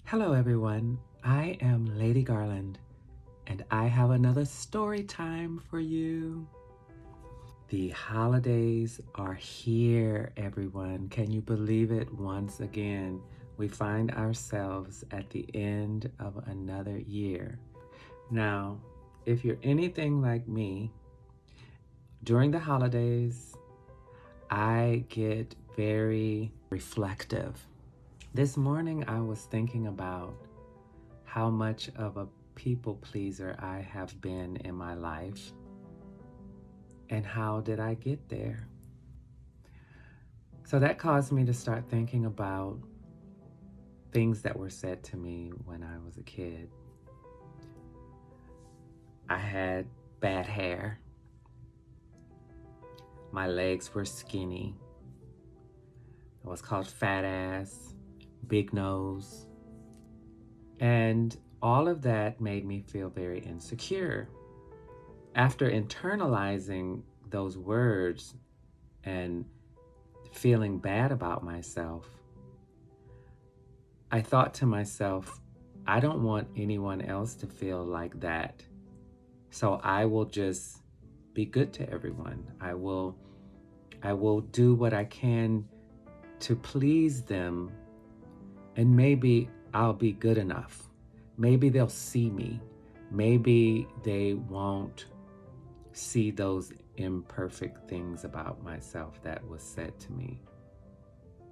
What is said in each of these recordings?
Hello, everyone. I am Lady Garland, and I have another story time for you. The holidays are here, everyone. Can you believe it? Once again, we find ourselves at the end of another year. Now, if you're anything like me, during the holidays, I get very reflective. This morning, I was thinking about how much of a people pleaser I have been in my life, and how did I get there? So that caused me to start thinking about things that were said to me when I was a kid. I had bad hair. My legs were skinny. I was called fat ass, big nose. And all of that made me feel very insecure. After internalizing those words and feeling bad about myself, I thought to myself, I don't want anyone else to feel like that. So I will just be good to everyone. I will do what I can to please them, and maybe I'll be good enough. Maybe they'll see me. Maybe they won't see those imperfect things about myself that was said to me.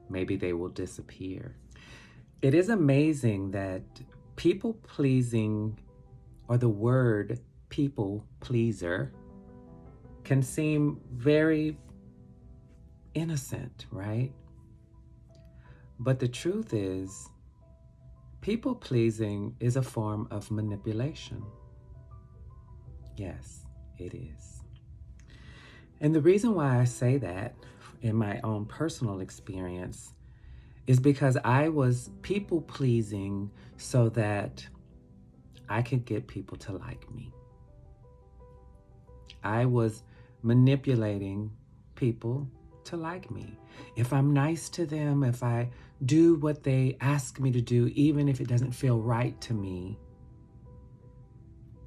Maybe they will disappear. It is amazing that people pleasing, or the word people pleaser, can seem very innocent, right? But the truth is, people pleasing is a form of manipulation. Yes, it is. And the reason why I say that in my own personal experience is because I was people pleasing so that I could get people to like me. I was manipulating people to like me. If I'm nice to them, if I do what they ask me to do, even if it doesn't feel right to me,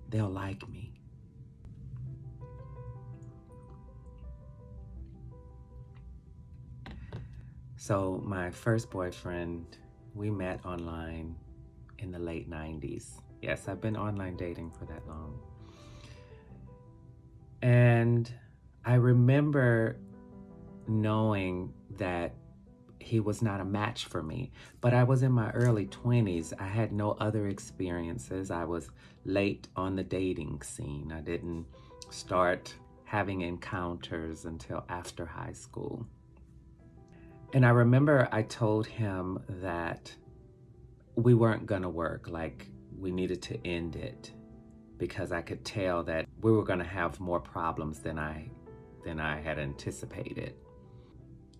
they'll like me. So my first boyfriend, we met online in the late 90s. Yes, I've been online dating for that long. And I remember knowing that he was not a match for me, but I was in my early 20s. I had no other experiences. I was late on the dating scene. I didn't start having encounters until after high school. And I remember I told him that we weren't gonna work, like we needed to end it, because I could tell that we were gonna have more problems than I had anticipated.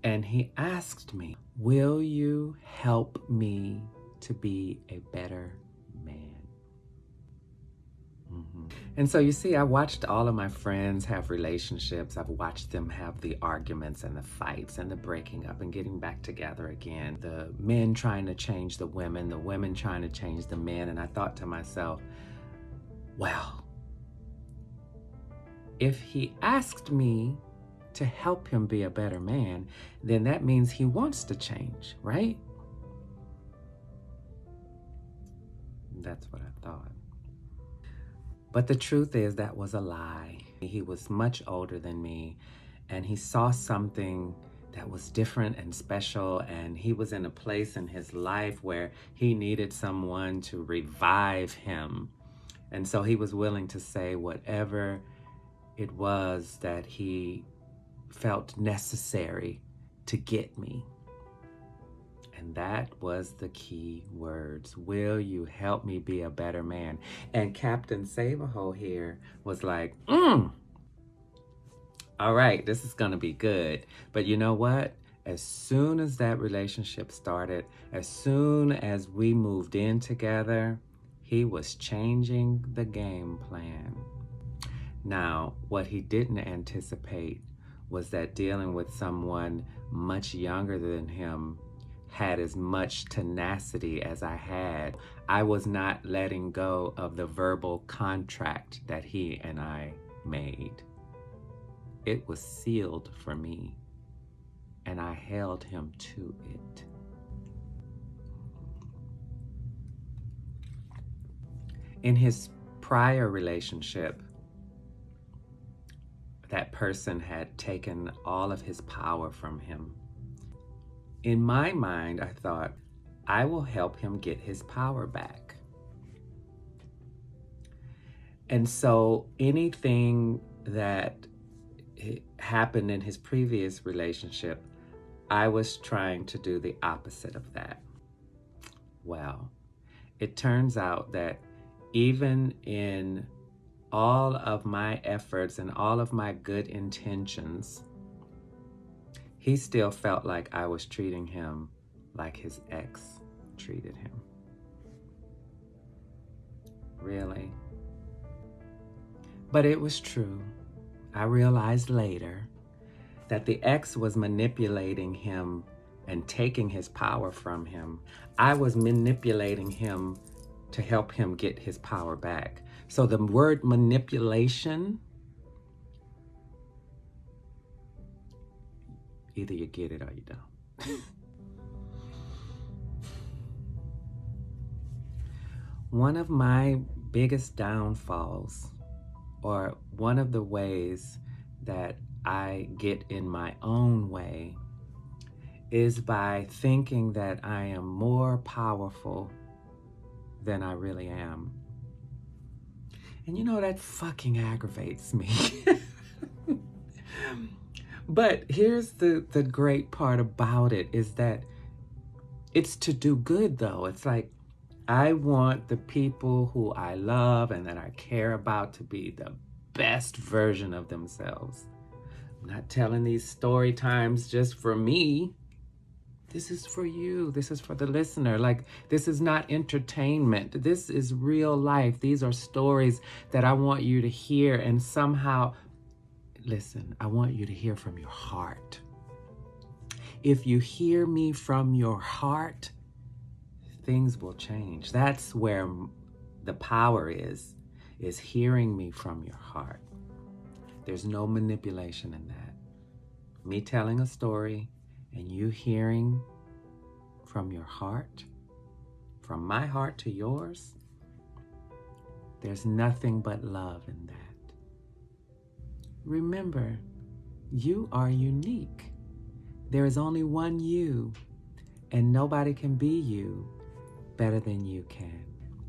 And he asked me, will you help me to be a better man? And so you see, I watched all of my friends have relationships. I've watched them have the arguments and the fights and the breaking up and getting back together again. The men trying to change the women trying to change the men. And I thought to myself, well, if he asked me to help him be a better man, then that means he wants to change, right? That's what I thought. But the truth is, that was a lie. He was much older than me, and he saw something that was different and special, and he was in a place in his life where he needed someone to revive him. And so he was willing to say whatever it was that he felt necessary to get me. And that was the key words. Will you help me be a better man? And Captain Save-A-Ho here was like, all right, this is gonna be good. But you know what? As soon as that relationship started, as soon as we moved in together, he was changing the game plan. Now, what he didn't anticipate was that dealing with someone much younger than him had as much tenacity as I had. I was not letting go of the verbal contract that he and I made. It was sealed for me, and I held him to it. In his prior relationship, that person had taken all of his power from him. In my mind, I thought, I will help him get his power back. And so anything that happened in his previous relationship, I was trying to do the opposite of that. Well, it turns out that even in all of my efforts and all of my good intentions, he still felt like I was treating him like his ex treated him. Really? But it was true. I realized later that the ex was manipulating him and taking his power from him. I was manipulating him to help him get his power back. So the word manipulation, either you get it or you don't. One of my biggest downfalls, or one of the ways that I get in my own way, is by thinking that I am more powerful than I really am. And you know, that fucking aggravates me. But here's the great part about it, is that it's to do good, though. It's like, I want the people who I love and that I care about to be the best version of themselves. I'm not telling these story times just for me. This is for you. This is for the listener. Like, this is not entertainment. This is real life. These are stories that I want you to hear, and somehow, listen, I want you to hear from your heart. If you hear me from your heart, things will change. That's where the power is hearing me from your heart. There's no manipulation in that. Me telling a story and you hearing from your heart, from my heart to yours, there's nothing but love in that. Remember, you are unique. There is only one you, and nobody can be you better than you can.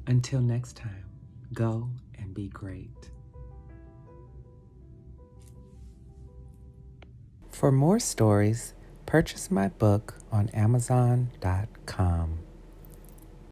Until next time, go and be great. For more stories, purchase my book on Amazon.com.